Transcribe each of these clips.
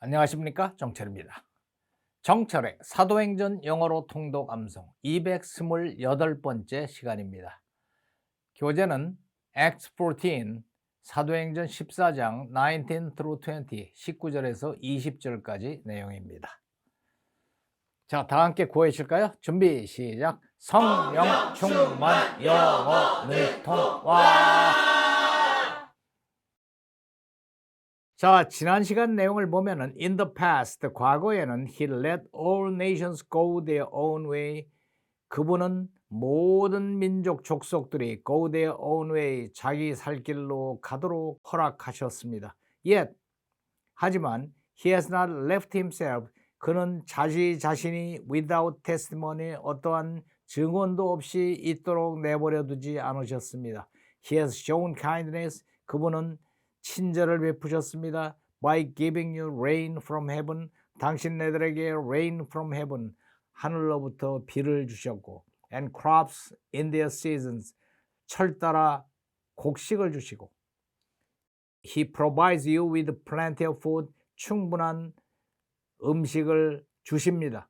안녕하십니까, 정철입니다. 정철의 사도행전 영어로 통독 암송 228번째 시간입니다. 교재는 Acts 14, 사도행전 14장 19 through 20, 19절에서 20절까지 내용입니다. 자, 다 함께 구해주실까요? 준비, 시작. 성령 충만 영어 능통와. 자, 지난 시간 내용을 보면은 in the past, 과거에는 he let all nations go their own way. 그분은 모든 민족 족속들이 go their own way, 자기 살 길로 가도록 허락하셨습니다. Yet, 하지만 he has not left himself. 그는 자신이 without testimony, 어떠한 증언도 없이 있도록 내버려 두지 않으셨습니다. He has shown kindness. 그분은 친절을 베푸셨습니다. By giving you rain from heaven, 당신네들에게 rain from heaven, 하늘로부터 비를 주셨고, and crops in their seasons, 철 따라 곡식을 주시고, He provides you with plenty of food, 충분한 음식을 주십니다.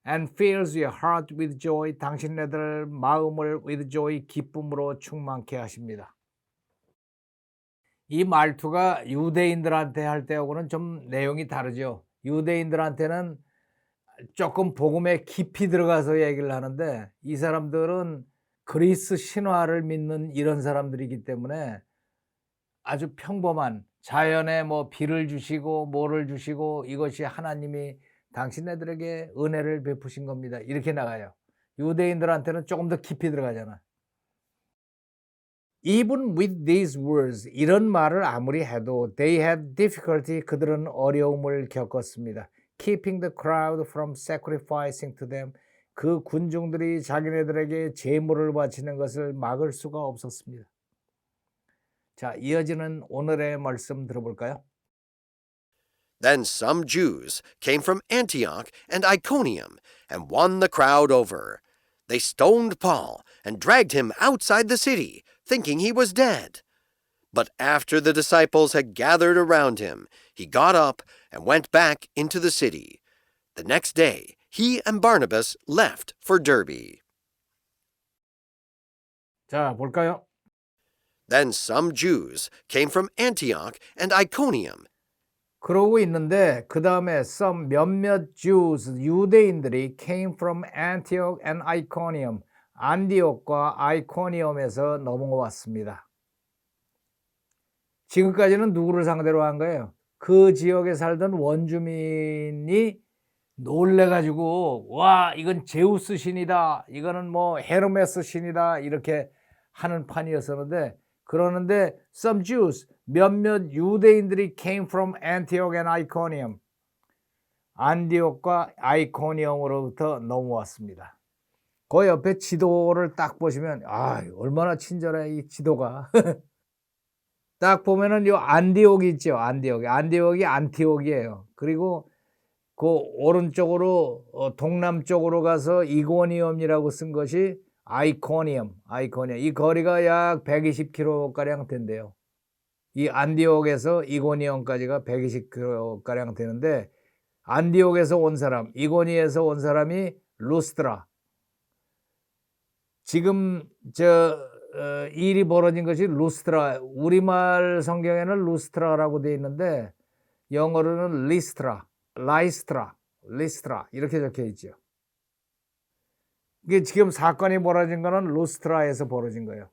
And fills your heart with joy, 당신네들 마음을 with joy, 기쁨으로 충만케 하십니다. 이 말투가 유대인들한테 할 때하고는 좀 내용이 다르죠. 유대인들한테는 조금 복음에 깊이 들어가서 얘기를 하는데, 이 사람들은 그리스 신화를 믿는 이런 사람들이기 때문에 아주 평범한 자연에 뭐 비를 주시고 뭐를 주시고 이것이 하나님이 당신네들에게 은혜를 베푸신 겁니다, 이렇게 나가요. 유대인들한테는 조금 더 깊이 들어가잖아. Even with these words, 이런 말을 아무리 해도 they had difficulty, 그들은 어려움을 겪었습니다. Keeping the crowd from sacrificing to them, 그 군중들이 자기네들에게 제물을 바치는 것을 막을 수가 없었습니다. 자, 이어지는 오늘의 말씀 들어볼까요? Then some Jews came from Antioch and Iconium and won the crowd over. They stoned Paul and dragged him outside the city, thinking he was dead. But after the disciples had gathered around him, he got up and went back into the city. The next day, he and Barnabas left for Derbe. 자, 볼까요? Then some Jews came from Antioch and Iconium. 그러고 있는데 그 다음에 some 몇몇 Jews, 유대인들이 came from Antioch and Iconium, 안디옥과 아이코니엄에서 넘어왔습니다. 지금까지는 누구를 상대로 한 거예요? 그 지역에 살던 원주민이 놀래가지고, 와, 이건 제우스 신이다, 이거는 뭐 헤르메스 신이다, 이렇게 하는 판이었었는데, 그러는데 some Jews, 몇몇 유대인들이 came from Antioch and Iconium, 안디옥과 아이코니엄으로부터 넘어왔습니다. 그 옆에 지도를 딱 보시면, 아, 얼마나 친절해, 이 지도가. 딱 보면은 요 안디옥이 있죠. 안디옥이 안티옥이에요. 그리고 그 오른쪽으로 동남쪽으로 가서 이고니엄이라고 쓴 것이 아이코니엄. 이 거리가 약 120km 가량 된대요. 이 안디옥에서 이고니엄까지가 120km 가량 되는데, 안디옥에서 온 사람, 이고니에서 온 사람이 루스트라. 지금 일이 벌어진 것이 루스트라, 우리말 성경에는 루스트라라고 되어 있는데 영어로는 리스트라 이렇게 적혀 있죠. 이게 지금 사건이 벌어진 거는 루스트라에서 벌어진 거예요.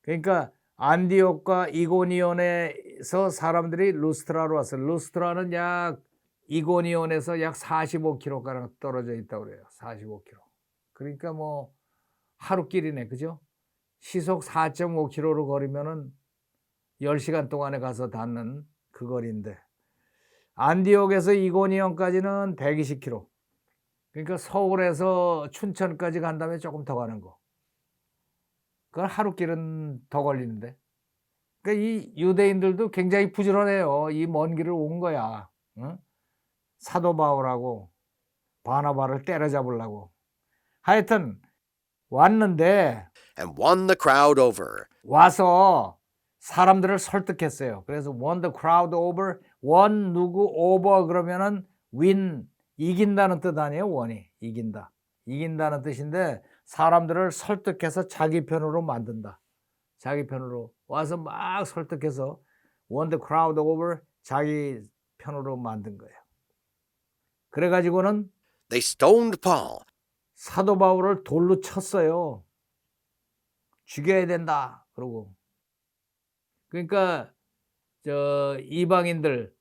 그러니까 안디옥과 이고니온에서 사람들이 루스트라로 왔어요. 루스트라는 약 이고니온에서 약 45km가량 떨어져 있다고 그래요. 45km. 그러니까 뭐 하루길이네, 그죠? 시속 4.5km로 걸으면은 10시간 동안에 가서 닿는 그 거리인데, 안디옥에서 이고니온까지는 120km. 그러니까 서울에서 춘천까지 간 다음에 조금 더 가는 거. 그건 하루길은 더 걸리는데. 그러니까 이 유대인들도 굉장히 부지런해요. 이 먼 길을 온 거야. 응? 사도 바울하고 바나바를 때려잡으려고. 하여튼 왔는데 And won the crowd over. 와서 사람들을 설득했어요. 그래서 won the crowd over, won 누구 over 그러면은 win 이긴다는 뜻 아니에요? won이 이긴다. 이긴다는 뜻인데 사람들을 설득해서 자기 편으로 만든다. 자기 편으로 와서 막 설득해서 won the crowd over 자기 편으로 만든 거예요. 그래가지고는 They stoned Paul 사도 바울을 돌로 쳤어요. 죽여야 된다. 그러고 그러니까 저 이방인들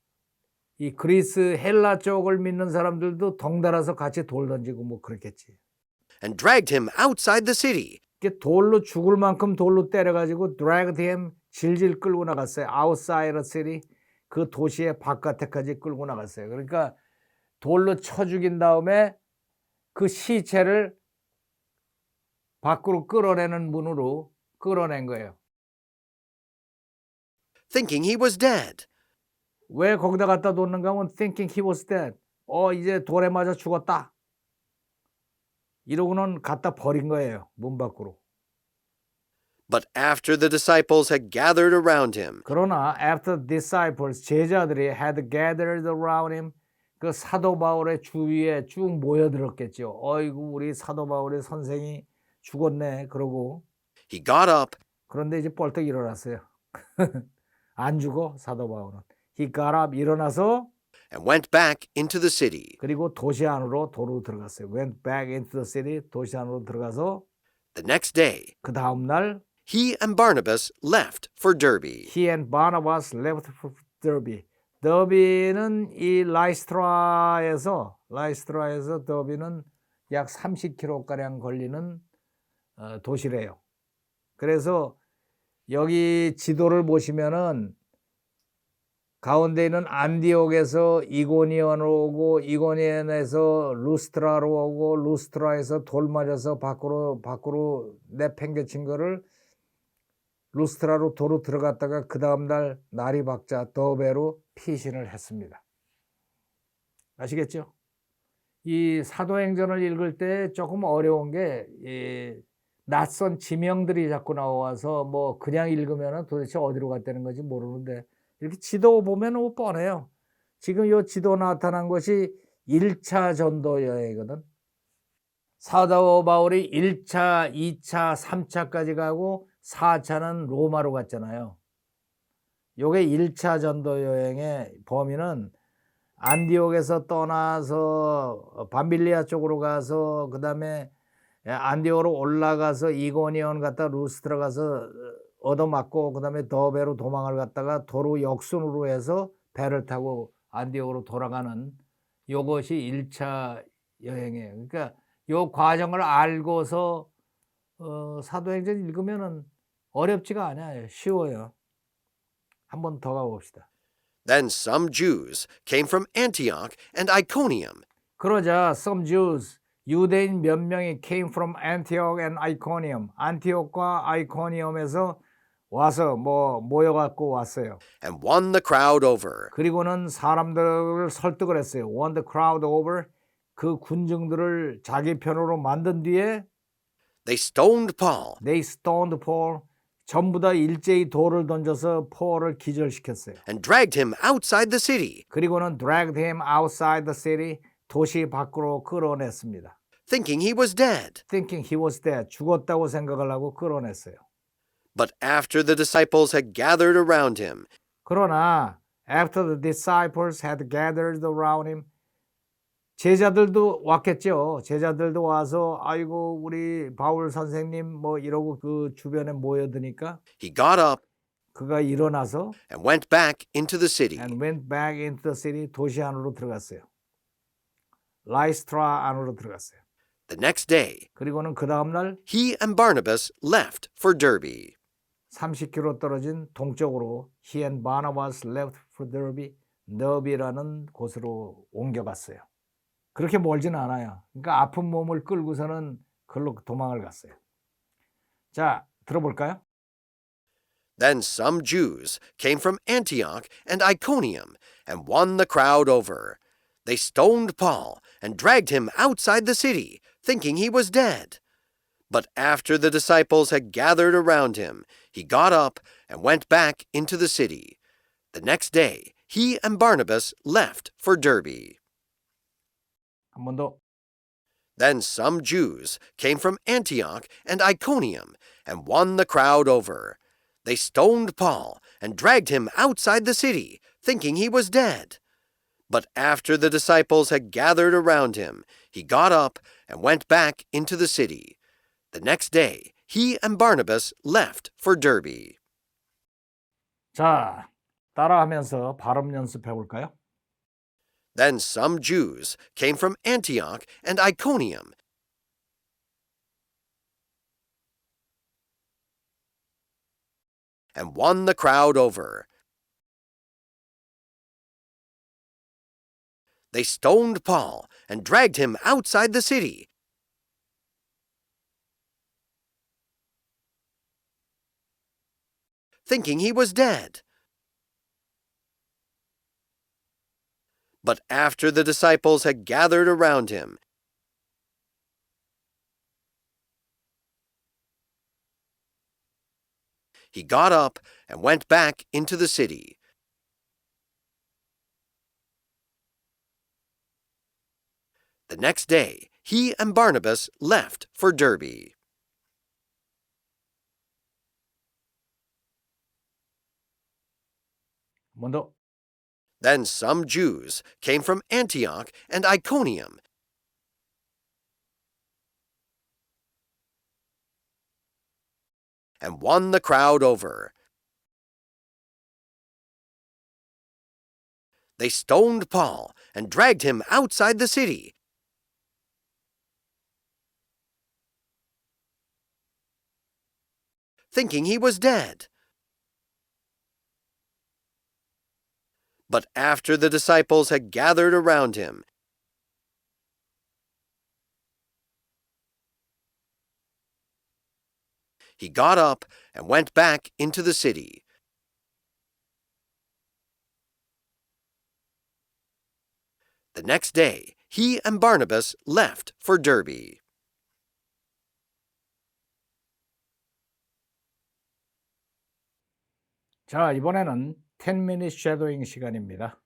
이 그리스 헬라 쪽을 믿는 사람들도 덩달아서 같이 돌 던지고 뭐 그랬겠지. and dragged him outside the city. 이게 돌로 죽을 만큼 돌로 때려가지고 dragged him 질질 끌고 나갔어요. outside the city 그 도시의 바깥에까지 끌고 나갔어요. 그러니까 돌로 쳐 죽인 다음에 그 시체를 밖으로 끌어내는 문으로 끌어낸 거예요. Thinking he was dead. 왜 거기다 갖다 놓는가 하면 thinking he was dead. 이제 돌에 맞아 죽었다. 이러고는 갖다 버린 거예요. 문 밖으로. But after the disciples had gathered around him, 그러나 after disciples 제자들이 had gathered around him 그 사도 바울의 주위에 쭉 모여들었겠죠. 어이구 우리 사도 바울의 선생이 죽었네. 그러고 he got up 그런데 이제 벌떡 일어났어요. 안 죽어 사도 바울은. He got up 일어나서 and went back into the city. 그리고 도시 안으로 도로 들어갔어요. Went back into the city 도시 안으로 들어가서 The next day, 그 다음 날 he and Barnabas left for Derbe. He and Barnabas left for Derbe. 더비는 이 라이스트라에서 더비는 약 30km 가량 걸리는 도시래요. 그래서 여기 지도를 보시면은 가운데 있는 안디옥에서 이고니온으로 오고 이고니온에서 루스트라로 오고 루스트라에서 돌 맞아서 밖으로 내팽개친 거를 루스트라로 도로 들어갔다가 그 다음날 날이 밝자 더베로 피신을 했습니다. 아시겠죠? 이 사도행전을 읽을 때 조금 어려운 게 낯선 지명들이 자꾸 나와서 뭐 그냥 읽으면 도대체 어디로 갔다는 건지 모르는데 이렇게 지도 보면 뻔해요. 지금 이 지도 나타난 것이 1차 전도 여행이거든. 사도 바울이 1차, 2차, 3차까지 가고 4차는 로마로 갔잖아요. 요게 1차 전도 여행의 범위는 안디옥에서 떠나서 밤빌리아 쪽으로 가서 그 다음에 안디옥으로 올라가서 이고니온 갔다 루스트라 가서 얻어맞고 그 다음에 더베로 도망을 갔다가 도로 역순으로 해서 배를 타고 안디옥으로 돌아가는 요것이 1차 여행이에요. 그러니까 요 과정을 알고서 사도행전 읽으면은 어렵지가 않아요. 쉬워요. 한번 더 가봅시다. Then some Jews came from Antioch and Iconium, 그러자 some Jews 유대인 몇 명이 came from Antioch and Iconium 안티옥과 아이코니엄에서 와서 모여갖고 왔어요. and won the crowd over. 그리고는 사람들을 설득을 했어요. won the crowd over 그 군중들을 자기 편으로 만든 뒤에 They stoned Paul they stoned Paul 전부 다 일제히 돌을 던져서 폴을 기절시켰어요. and dragged him outside the city, 그리고는 dragged him outside the city 도시 밖으로 끌어냈습니다. thinking he was dead. Thinking he was dead 죽었다고 생각을 하고 끌어냈어요. But after the disciples had gathered around him, 그러나 after the disciples had gathered around him 제자들도 왔겠죠. 제자들도 와서 아이고 우리 바울 선생님 뭐 이러고 그 주변에 모여드니까 he got up 그가 일어나서 and went back into the city. and went back into the city 도시 안으로 들어갔어요. 라이스트라 안으로 들어갔어요. The next day, 그리고는 그 다음 날 he and Barnabas left for Derbe. 30km 떨어진 동쪽으로 he and Barnabas left for Derbe, 더비라는 곳으로 옮겨갔어요. 그렇게 멀진 않아요. 그러니까 아픈 몸을 끌고서는 그걸로 도망을 갔어요. 자, 들어볼까요? Then some Jews came from Antioch and Iconium and won the crowd over. They stoned Paul and dragged him outside the city, thinking he was dead. But after the disciples had gathered around him, he got up and went back into the city. The next day, he and Barnabas left for Derbe. 한 번 더. Then some Jews came from Antioch and Iconium and won the crowd over. They stoned Paul and dragged him outside the city, thinking he was dead. But after the disciples had gathered around him, he got up and went back into the city. The next day, he and Barnabas left for Derbe. 자, 따라하면서 발음 연습해 볼까요? Then some Jews came from Antioch and Iconium and won the crowd over. They stoned Paul and dragged him outside the city, thinking he was dead. But after the disciples had gathered around him, he got up and went back into the city. The next day, he and Barnabas left for Derbe. 한 번 더. Then some Jews came from Antioch and Iconium and won the crowd over. They stoned Paul and dragged him outside the city, thinking he was dead. But after the disciples had gathered around him, he got up and went back into the city. The next day, he and Barnabas left for Derbe. 자, 이번에는 10minute shadowing 시간입니다.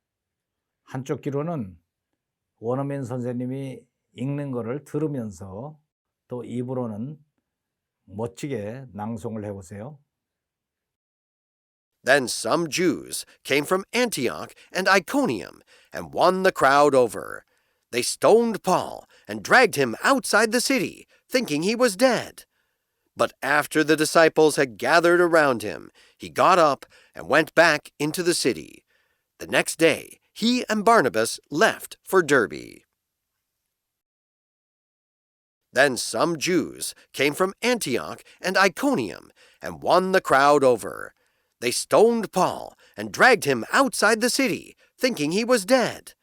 한쪽 귀로는 원어민 선생님이 읽는 거를 들으면서 또 입으로는 멋지게 낭송을 해보세요. Then some Jews came from Antioch and Iconium and won the crowd over. They stoned Paul and dragged him outside the city, thinking he was dead. But after the disciples had gathered around him, he got up and went back into the city. The next day, he and Barnabas left for Derbe. Then some Jews came from Antioch and Iconium and won the crowd over. They stoned Paul and dragged him outside the city, thinking he was dead.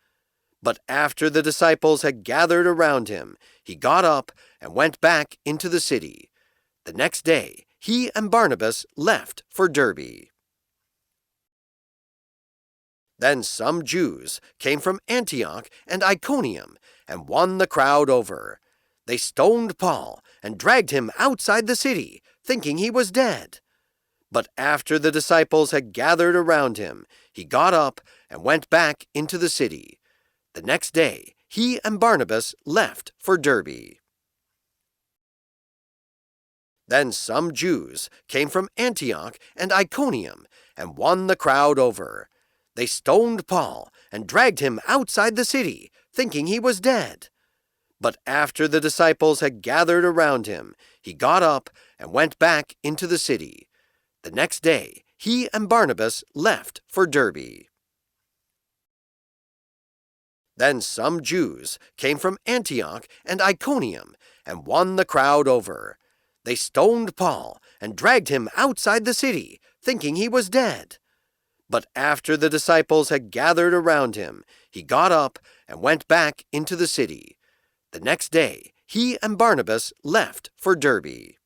But after the disciples had gathered around him, he got up and went back into the city. The next day, he and Barnabas left for Derbe. Then some Jews came from Antioch and Iconium and won the crowd over. They stoned Paul and dragged him outside the city, thinking he was dead. But after the disciples had gathered around him, he got up and went back into the city. The next day, he and Barnabas left for Derbe. Then some Jews came from Antioch and Iconium and won the crowd over. They stoned Paul and dragged him outside the city, thinking he was dead. But after the disciples had gathered around him, he got up and went back into the city. The next day, he and Barnabas left for Derbe. Then some Jews came from Antioch and Iconium and won the crowd over. They stoned Paul and dragged him outside the city, thinking he was dead. But after the disciples had gathered around him, he got up and went back into the city. The next day, he and Barnabas left for Derbe.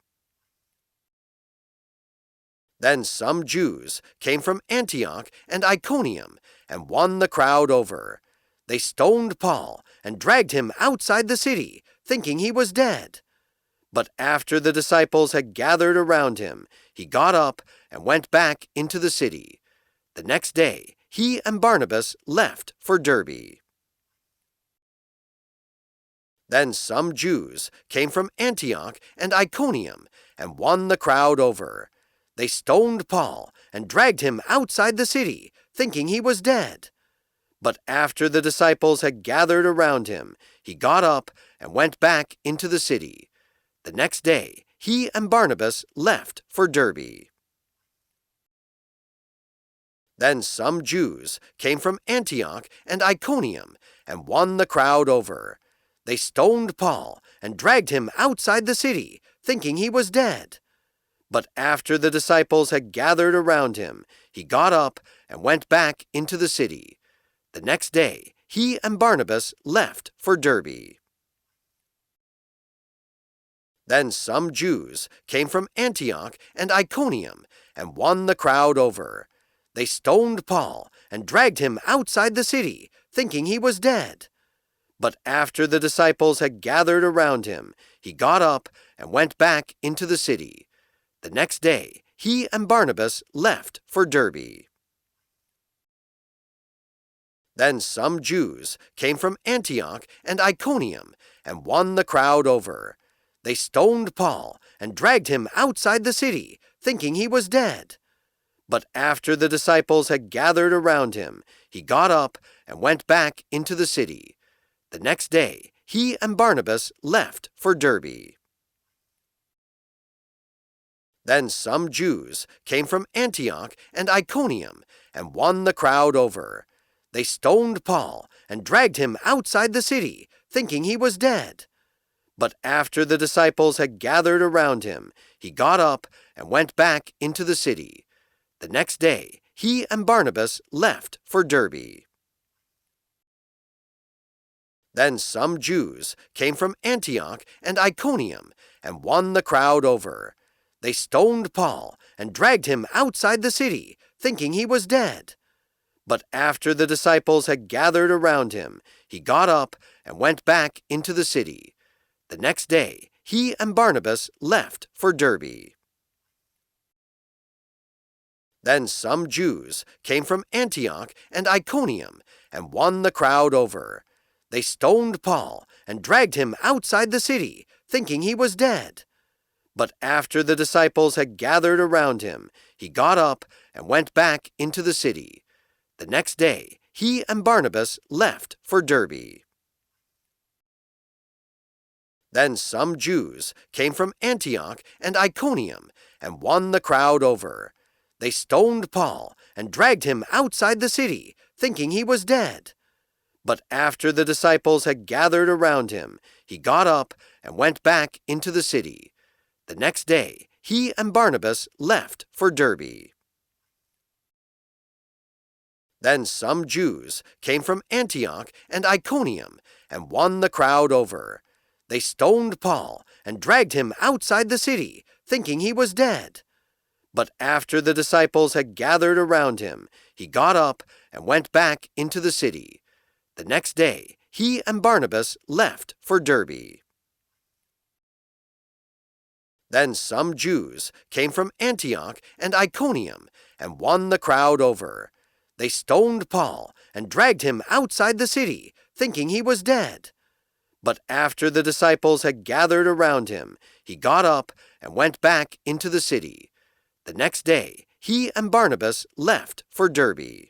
Then some Jews came from Antioch and Iconium and won the crowd over. They stoned Paul and dragged him outside the city, thinking he was dead. But after the disciples had gathered around him, he got up and went back into the city. The next day, he and Barnabas left for Derbe. Then some Jews came from Antioch and Iconium and won the crowd over. They stoned Paul and dragged him outside the city, thinking he was dead. But after the disciples had gathered around him, he got up and went back into the city. The next day, he and Barnabas left for Derbe. Then some Jews came from Antioch and Iconium and won the crowd over. They stoned Paul and dragged him outside the city, thinking he was dead. But after the disciples had gathered around him, he got up and went back into the city. The next day, he and Barnabas left for Derbe. Then some Jews came from Antioch and Iconium and won the crowd over. They stoned Paul and dragged him outside the city, thinking he was dead. But after the disciples had gathered around him, he got up and went back into the city. The next day, he and Barnabas left for Derbe. Then some Jews came from Antioch and Iconium and won the crowd over. They stoned Paul and dragged him outside the city, thinking he was dead. But after the disciples had gathered around him, he got up and went back into the city. The next day, he and Barnabas left for Derbe. Then some Jews came from Antioch and Iconium and won the crowd over. They stoned Paul and dragged him outside the city, thinking he was dead. But after the disciples had gathered around him, he got up and went back into the city. The next day, he and Barnabas left for Derbe. Then some Jews came from Antioch and Iconium and won the crowd over. They stoned Paul and dragged him outside the city, thinking he was dead. But after the disciples had gathered around him, he got up and went back into the city. The next day, he and Barnabas left for Derbe. Then some Jews came from Antioch and Iconium and won the crowd over. They stoned Paul and dragged him outside the city, thinking he was dead. But after the disciples had gathered around him, he got up and went back into the city. The next day, he and Barnabas left for Derbe. Then some Jews came from Antioch and Iconium and won the crowd over. They stoned Paul and dragged him outside the city, thinking he was dead. But after the disciples had gathered around him, he got up and went back into the city. The next day, he and Barnabas left for Derbe. Then some Jews came from Antioch and Iconium and won the crowd over. They stoned Paul and dragged him outside the city, thinking he was dead. But after the disciples had gathered around him, he got up and went back into the city. The next day, he and Barnabas left for Derbe. Then some Jews came from Antioch and Iconium and won the crowd over. They stoned Paul and dragged him outside the city, thinking he was dead. But after the disciples had gathered around him, he got up and went back into the city. The next day, he and Barnabas left for Derbe.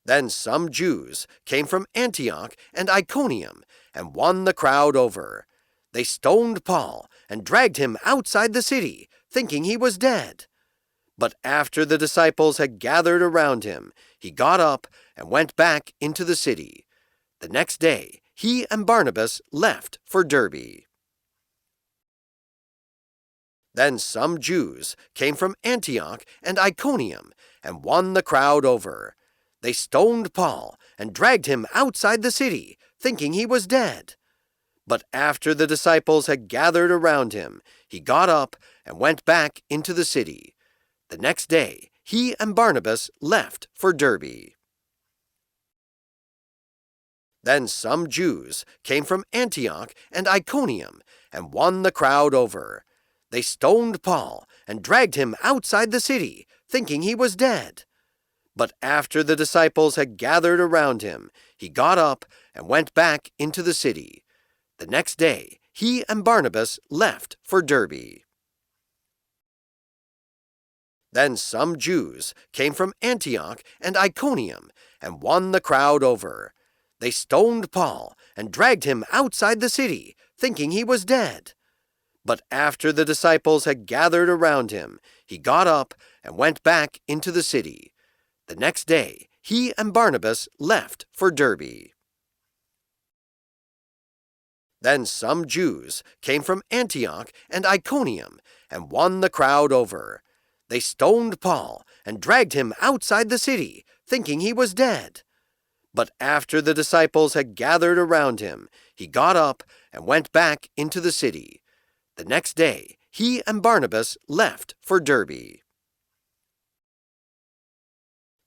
Then some Jews came from Antioch and Iconium and won the crowd over. They stoned Paul and dragged him outside the city, thinking he was dead. But after the disciples had gathered around him, he got up and went back into the city. The next day, he and Barnabas left for Derbe. Then some Jews came from Antioch and Iconium and won the crowd over. They stoned Paul and dragged him outside the city, thinking he was dead. But after the disciples had gathered around him, he got up and went back into the city. The next day, he and Barnabas left for Derbe. Then some Jews came from Antioch and Iconium and won the crowd over. They stoned Paul and dragged him outside the city, thinking he was dead. But after the disciples had gathered around him, he got up and went back into the city. The next day, he and Barnabas left for Derbe. Then some Jews came from Antioch and Iconium and won the crowd over. They stoned Paul and dragged him outside the city, thinking he was dead. But after the disciples had gathered around him, he got up and went back into the city. The next day, he and Barnabas left for Derbe. Then some Jews came from Antioch and Iconium and won the crowd over. They stoned Paul and dragged him outside the city, thinking he was dead. But after the disciples had gathered around him, he got up and went back into the city. The next day, he and Barnabas left for Derbe.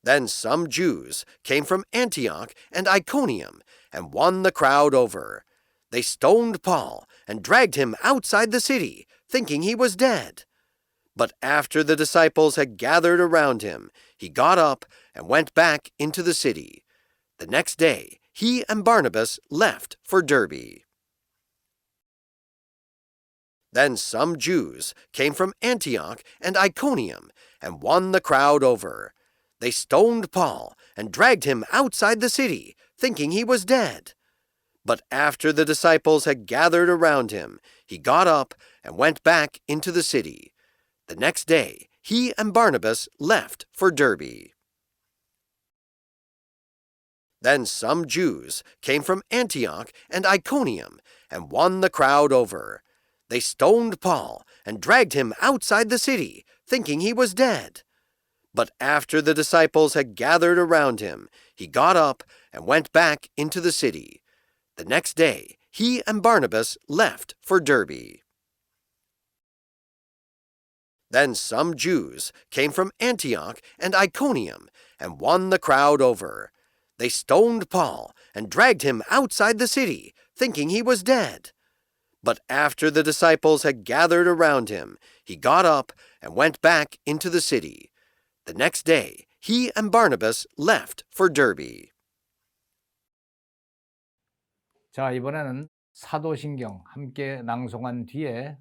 Then some Jews came from Antioch and Iconium and won the crowd over. They stoned Paul and dragged him outside the city, thinking he was dead. But after the disciples had gathered around him, he got up and went back into the city. The next day, he and Barnabas left for Derbe. Then some Jews came from Antioch and Iconium and won the crowd over. They stoned Paul and dragged him outside the city, thinking he was dead. But after the disciples had gathered around him, he got up and went back into the city. The next day, he and Barnabas left for Derbe. Then some Jews came from Antioch and Iconium and won the crowd over. They stoned Paul and dragged him outside the city, thinking he was dead. But after the disciples had gathered around him, he got up and went back into the city. The next day, he and Barnabas left for Derbe. Then some Jews came from Antioch and Iconium and won the crowd over. They stoned Paul and dragged him outside the city, thinking he was dead. But after the disciples had gathered around him, he got up and went back into the city. The next day, he and Barnabas left for Derbe. 자, 이번에는 사도신경 함께 낭송한 뒤에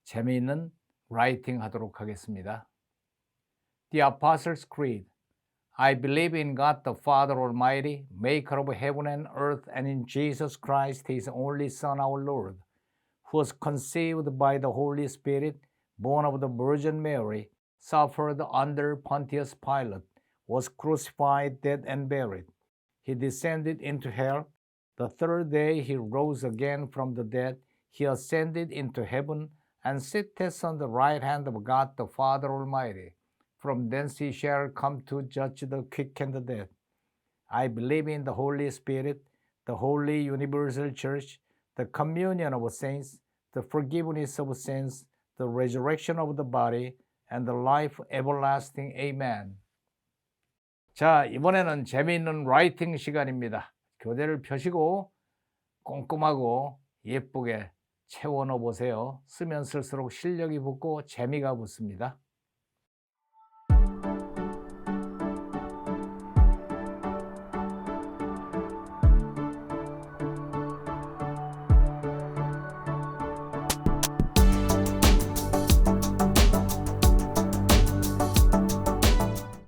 재미있는 라이팅 하도록 하겠습니다. The Apostles' Creed. I believe in God the Father Almighty, maker of heaven and earth, and in Jesus Christ, his only Son, our Lord, who was conceived by the Holy Spirit, born of the Virgin Mary, suffered under Pontius Pilate, was crucified, dead, and buried. He descended into hell. The third day he rose again from the dead. He ascended into heaven and sitteth on the right hand of God the Father Almighty. From thence he shall come to judge the quick and the dead. I believe in the Holy Spirit, the holy universal church, the communion of saints, the forgiveness of sins, the resurrection of the body, and the life everlasting. Amen. 자, 이번에는 재미있는 라이팅 시간입니다. 교재를 펴시고 꼼꼼하고 예쁘게 채워 넣어 보세요. 쓰면 쓸수록 실력이 붙고 재미가 붙습니다.